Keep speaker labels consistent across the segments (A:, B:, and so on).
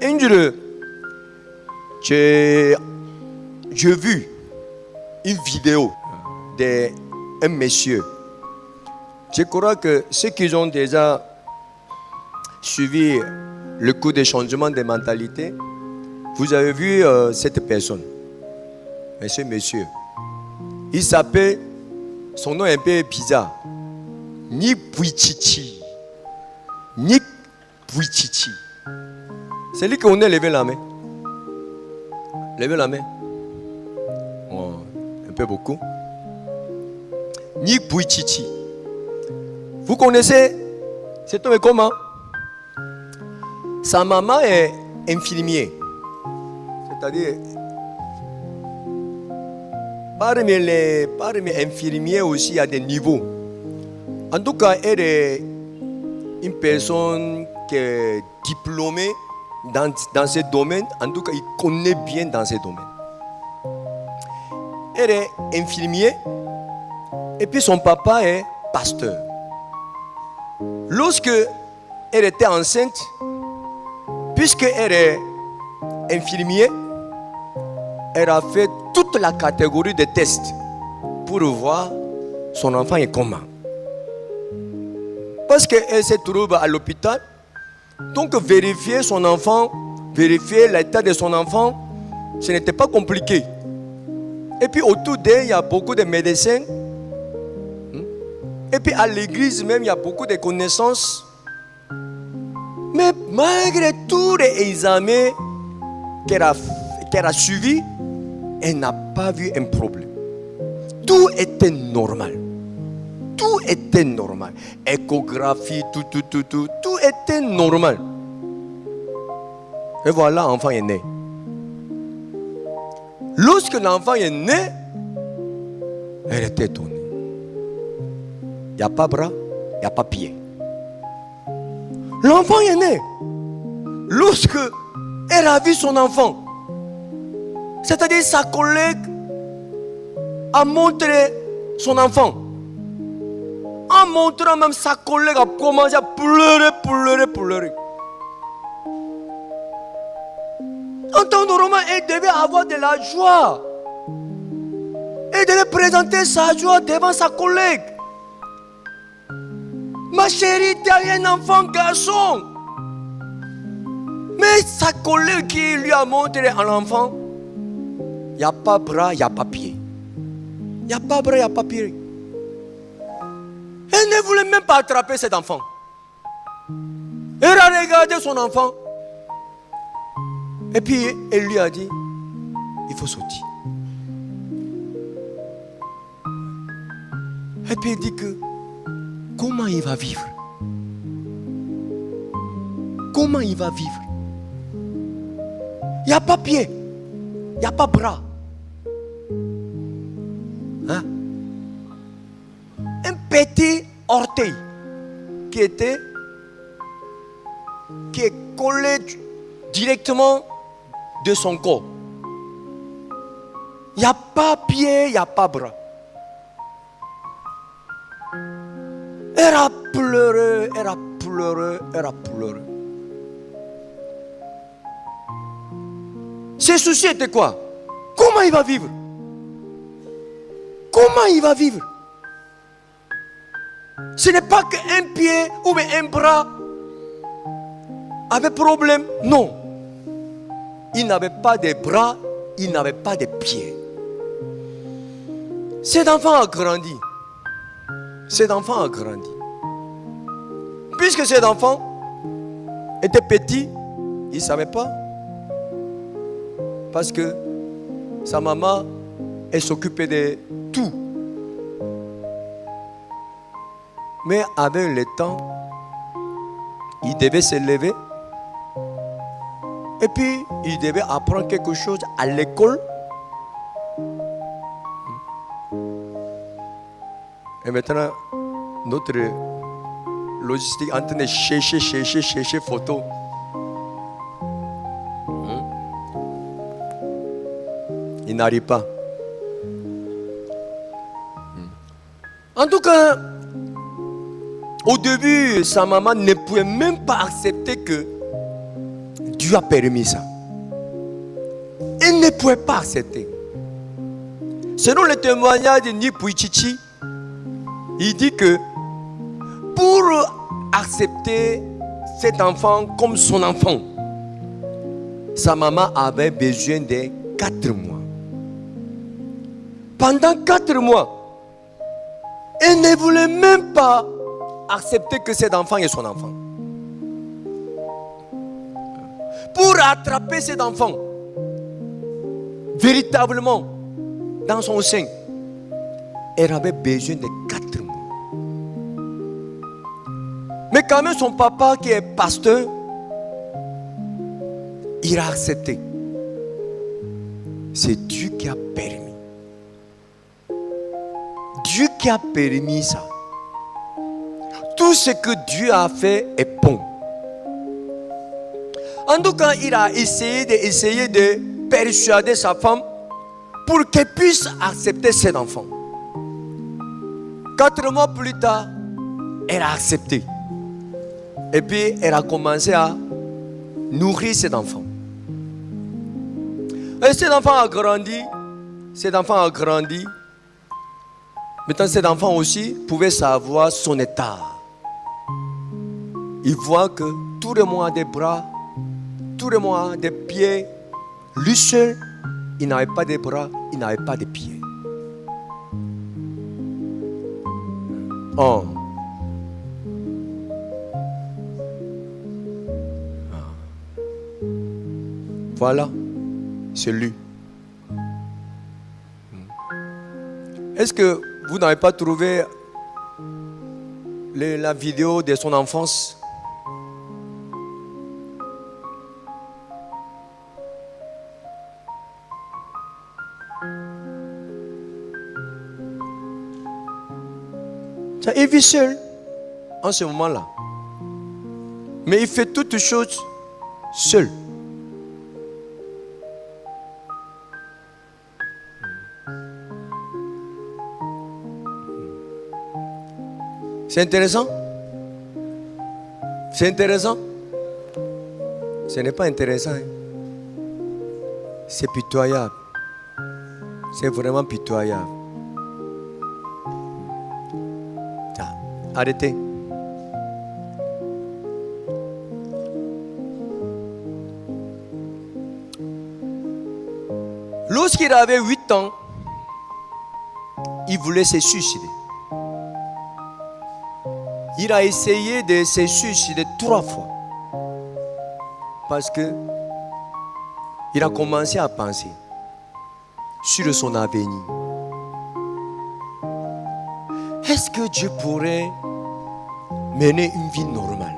A: Un jour, j'ai vu une vidéo d'un monsieur. Je crois que ceux qui ont déjà suivi le cours de changement de mentalité, vous avez vu cette personne, ce monsieur. Il s'appelle, son nom est un peu bizarre, Nick Vujicic. Nick Vujicic. C'est lui qu'on a levé la main. Levez la main. Oh, un peu beaucoup. Nick Vujicic. Vous connaissez cet homme comment? Sa maman est infirmière. C'est-à-dire, parmi les infirmiers aussi, il y a des niveaux. En tout cas, elle est une personne qui est diplômée dans ce domaine. En tout cas, il connaît bien dans ce domaine. Elle est infirmière et puis son papa est pasteur. Lorsque elle était enceinte, puisqu'elle est infirmière, elle a fait toute la catégorie de tests pour voir son enfant est comment. Parce qu'elle se trouve à l'hôpital, donc vérifier son enfant, vérifier l'état de son enfant, ce n'était pas compliqué. Et puis autour d'elle, il y a beaucoup de médecins. Et puis à l'église même, il y a beaucoup de connaissances. Mais malgré tous les examens qu'elle a suivis, elle n'a pas vu un problème. Tout était normal. Tout était normal. Échographie, tout était normal. Et voilà, l'enfant est né. Lorsque l'enfant est né, elle était étonnée. Il n'y a pas bras, il n'y a pas pied. L'enfant est né. Lorsque elle a vu son enfant, c'est-à-dire sa collègue a montré son enfant. En montrant même sa collègue a commencé à pleurer. En temps normal, elle devait avoir de la joie. Elle devait présenter sa joie devant sa collègue. Ma chérie, tu as un enfant garçon. Mais sa collègue qui lui a montré un enfant, il n'y a pas bras, il n'y a pas pied. Il n'y a pas bras, il n'y a pas pied. Elle ne voulait même pas attraper cet enfant. Elle a regardé son enfant. Et puis elle lui a dit, il faut sortir. Et puis elle dit que, comment il va vivre? Comment il va vivre? Il n'y a pas pied, il n'y a pas bras. Hein? Un petit orteil qui est collé directement de son corps. Il n'y a pas pied, il n'y a pas bras. Elle a pleuré. Ses soucis étaient quoi? Comment il va vivre? Comment il va vivre? Ce n'est pas qu'un pied ou un bras avait problème. Non. Il n'avait pas de bras, il n'avait pas de pieds. Cet enfant a grandi. Puisque cet enfant était petit, il ne savait pas. Parce que sa maman, elle s'occupait de tout. Mais avec le temps, il devait se lever. Et puis, il devait apprendre quelque chose à l'école. Et maintenant, notre logistique est en train de chercher photos. Il n'arrive pas. En tout cas, au début, sa maman ne pouvait même pas accepter que Dieu a permis ça. Il ne pouvait pas accepter. Selon le témoignage de Nipuichichi, il dit que pour accepter cet enfant comme son enfant, sa maman avait besoin de 4 mois. Pendant 4 mois, elle ne voulait même pas accepter que cet enfant est son enfant. Pour attraper cet enfant, véritablement, dans son sein, elle avait besoin de 4 mois. Mais quand même, son papa, qui est pasteur, il a accepté. C'est Dieu qui a permis. Dieu qui a permis ça. Tout ce que Dieu a fait est bon. En tout cas, il a essayé de persuader sa femme pour qu'elle puisse accepter cet enfant. 4 mois plus tard, elle a accepté. Et puis, elle a commencé à nourrir cet enfant. Et cet enfant a grandi. Maintenant, cet enfant aussi pouvait savoir son état. Il voit que tout le monde a des bras, tout le monde a des pieds. Lui seul, il n'avait pas de bras, il n'avait pas de pieds. Oh. Voilà, c'est lui. Est-ce que vous n'avez pas trouvé la vidéo de son enfance? Il vit seul en ce moment-là. Mais il fait toutes choses seul. C'est intéressant? C'est intéressant? Ce n'est pas intéressant. Hein? C'est pitoyable. C'est vraiment pitoyable. Arrêtez. Lorsqu'il avait 8 ans, il voulait se suicider. Il a essayé de se suicider 3 fois. Parce que il a commencé à penser sur son avenir. Est-ce que Dieu pourrait mener une vie normale?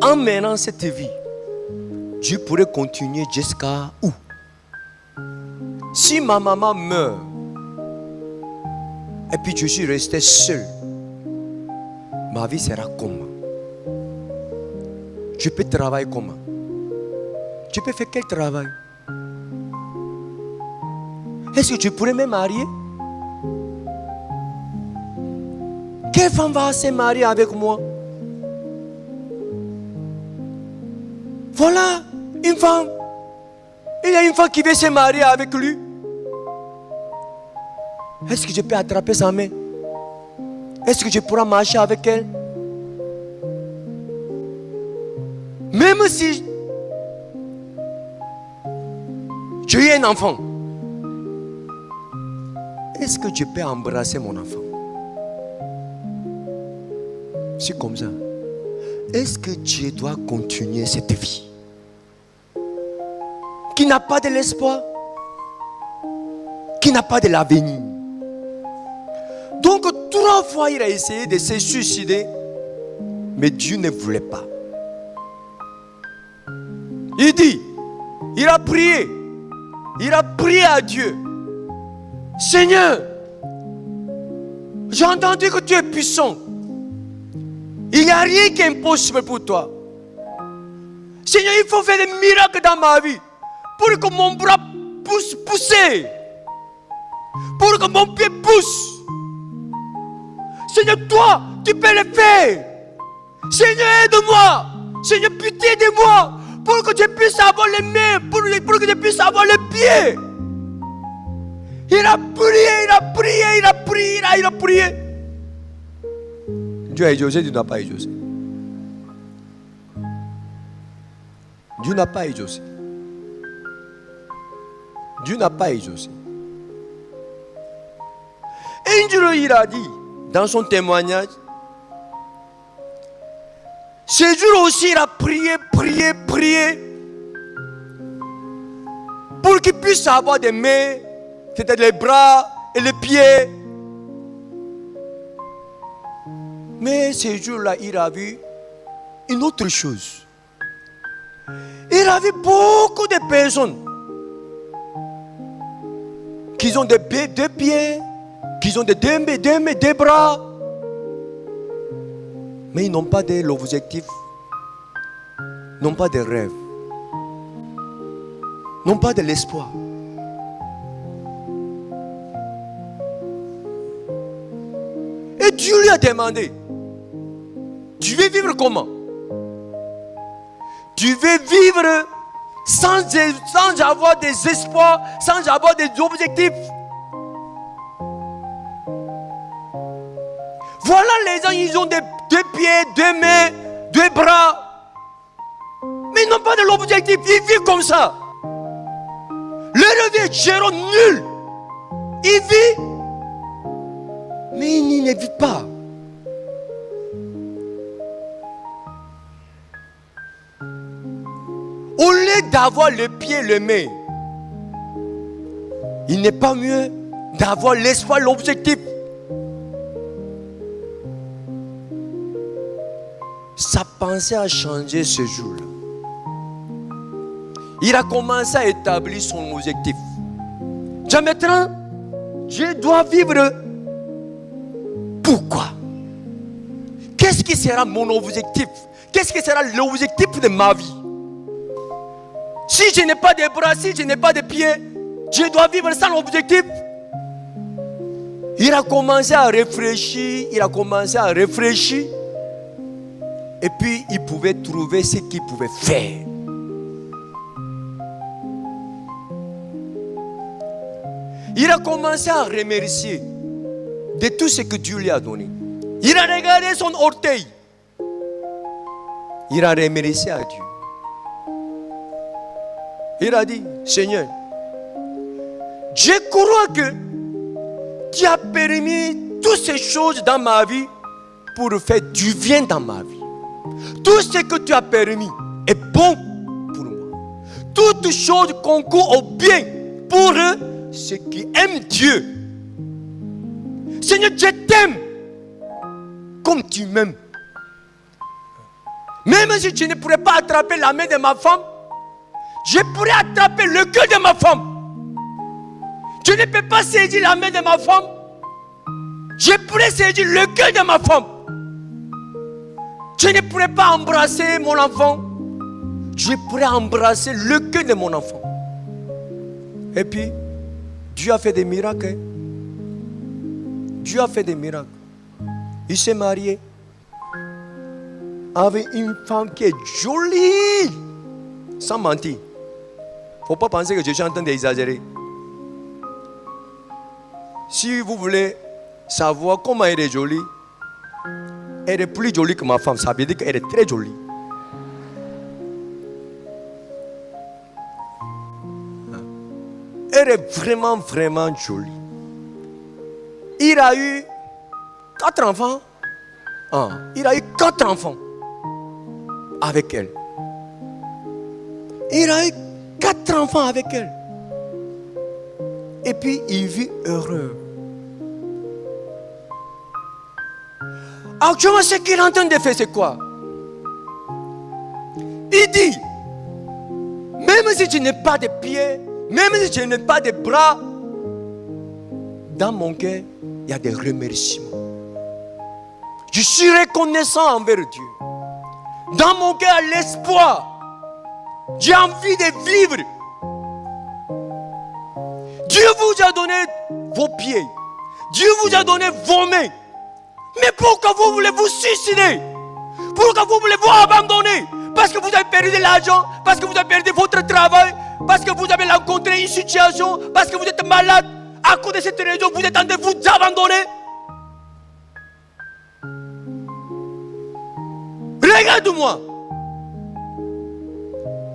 A: En menant cette vie, Dieu pourrait continuer jusqu'à où? Si ma maman meurt, et puis je suis resté seul, ma vie sera comment? Je peux travailler comment? Je peux faire quel travail? Est-ce que je pourrais me marier? Quelle femme va se marier avec moi? Voilà une femme. Il y a une femme qui veut se marier avec lui. Est-ce que je peux attraper sa main? Est-ce que je pourrai marcher avec elle? Même si j'ai un enfant, est-ce que je peux embrasser mon enfant? C'est comme ça. Est-ce que Dieu doit continuer cette vie qui n'a pas de l'espoir, qui n'a pas de l'avenir? Donc 3 fois il a essayé de se suicider, mais Dieu ne voulait pas. Il dit, il a prié à Dieu. Seigneur, j'ai entendu que tu es puissant. Il n'y a rien qui est impossible pour toi. Seigneur, il faut faire des miracles dans ma vie pour que mon bras puisse pousser, pour que mon pied pousse. Seigneur, toi, tu peux le faire. Seigneur, aide-moi. Seigneur, pitié de moi, pour que je puisse avoir les mains, pour que je puisse avoir les pieds. Il a prié. Dieu a exaucé, Dieu n'a pas exaucé. Dieu n'a pas exaucé. Dieu n'a pas exaucé. Et Dieu, il a dit, dans son témoignage, ce jour aussi, il a prié, pour qu'il puisse avoir des mains, c'est-à-dire les bras et les pieds. Mais ce jour-là, il a vu une autre chose. Il a vu beaucoup de personnes qui ont deux pieds, qui ont deux bras, mais ils n'ont pas d'objectif, n'ont pas de rêve, n'ont pas de l'espoir. Et Dieu lui a demandé, tu veux vivre comment? Tu veux vivre sans avoir des espoirs, sans avoir des objectifs? Voilà, les gens, ils ont deux pieds, deux mains, deux bras, mais ils n'ont pas de l'objectif, ils vivent comme ça. Le rêve est zéro, nul. Il vit, mais il ne vit pas. Au lieu d'avoir le pied, le main, il n'est pas mieux d'avoir l'espoir, l'objectif. Sa pensée a changé ce jour-là. Il a commencé à établir son objectif. Maintenant, je dois vivre. Pourquoi? Qu'est-ce qui sera mon objectif? Qu'est-ce qui sera l'objectif de ma vie? Si je n'ai pas de bras, si je n'ai pas de pieds, je dois vivre sans objectif. Il a commencé à réfléchir, et puis il pouvait trouver ce qu'il pouvait faire. Il a commencé à remercier de tout ce que Dieu lui a donné. Il a regardé son orteil. Il a remercié à Dieu. Il a dit, Seigneur, je crois que tu as permis toutes ces choses dans ma vie pour faire du bien dans ma vie. Tout ce que tu as permis est bon pour moi. Toutes choses concourent au bien pour ceux qui aiment Dieu. Seigneur, je t'aime comme tu m'aimes. Même si je ne pourrais pas attraper la main de ma femme, je pourrais attraper le cœur de ma femme. Je ne peux pas saisir la main de ma femme. Je pourrais saisir le cœur de ma femme. Je ne pourrais pas embrasser mon enfant. Je pourrais embrasser le cœur de mon enfant. Et puis, Dieu a fait des miracles. Dieu a fait des miracles. Il s'est marié avec une femme qui est jolie. Sans mentir. Il ne faut pas penser que je suis en train d'exagérer. Si vous voulez savoir comment elle est jolie, elle est plus jolie que ma femme. Ça veut dire qu'elle est très jolie. Elle est vraiment, vraiment jolie. Il a eu 4 enfants. Il a eu 4 enfants avec elle. Il a eu 4 enfants avec elle. Et puis il vit heureux. Actuellement, ce qu'il est en train de faire, c'est quoi? Il dit, même si je n'ai pas de pieds, même si je n'ai pas de bras, dans mon cœur, il y a des remerciements. Je suis reconnaissant envers Dieu. Dans mon cœur, l'espoir. J'ai envie de vivre. Dieu vous a donné vos pieds. Dieu vous a donné vos mains. Mais pourquoi vous voulez vous suicider? Pourquoi vous voulez vous abandonner? parce que vous avez perdu de l'argent, parce que vous avez perdu votre travail, parce que vous avez rencontré une situation, parce que vous êtes malade. À cause de cette raison, vous êtes en train de vous abandonner. Regarde-moi.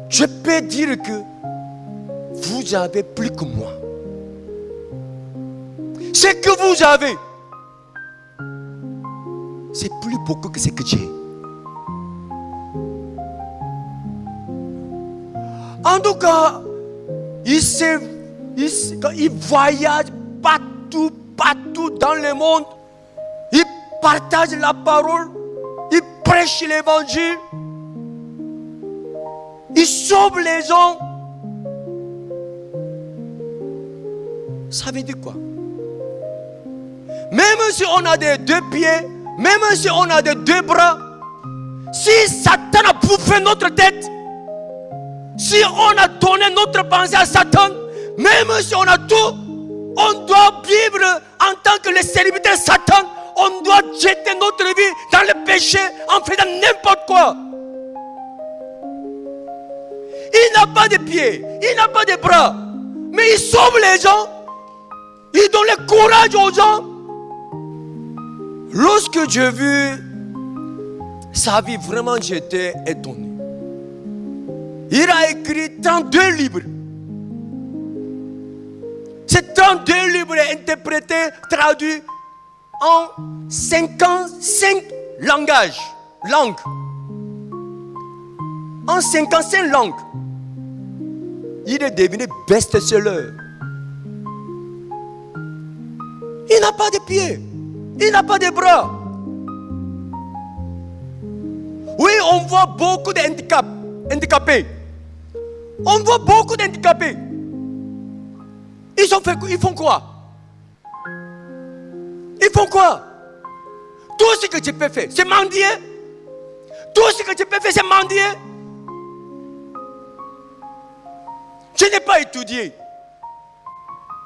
A: Je peux dire que vous avez plus que moi. Ce que vous avez, c'est plus beaucoup que ce que j'ai. En tout cas, il voyage partout dans le monde. Il partage la parole. Il prêche l'évangile. Il sauve les gens. Ça veut dire quoi? Même si on a des deux pieds, même si on a des deux bras, si Satan a bouffé notre tête, si on a donné notre pensée à Satan, même si on a tout, on doit vivre en tant que les serviteurs de Satan. On doit jeter notre vie dans le péché en faisant n'importe quoi. Il n'a pas de pieds, il n'a pas de bras, mais il sauve les gens. Il donne le courage aux gens. Lorsque j'ai vu sa vie, vraiment j'étais étonné. Il a écrit 32 livres. Ces 32 livres sont interprétés, traduits en 55 langues. En 55 langues. Il est devenu best-seller. Il n'a pas de pieds. Il n'a pas de bras. Oui, on voit beaucoup d'handicapés. On voit beaucoup d'handicapés. Ils font quoi? Ils font quoi? Tout ce que tu peux faire, c'est mendier. Tout ce que tu peux faire, c'est mendier. Je n'ai pas étudié.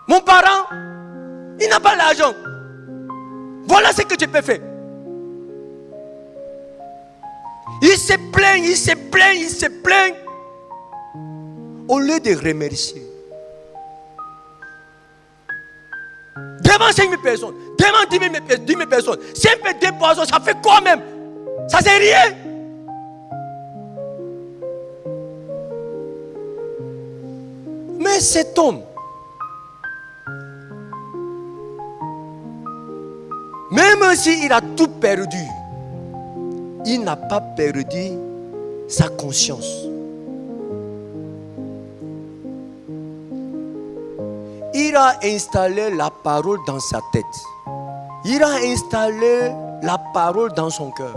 A: Mon parent, il n'a pas l'argent. Voilà ce que tu peux faire. Il se plaint, il se plaint, il se plaint. Au lieu de remercier. Devant 5 000 personnes, devant 10 000 personnes, si un peu 2 poissons, ça fait quoi même? Ça c'est rien. Mais cet homme, même s'il a tout perdu, il n'a pas perdu sa conscience. Il a installé la parole dans sa tête. Il a installé la parole dans son cœur.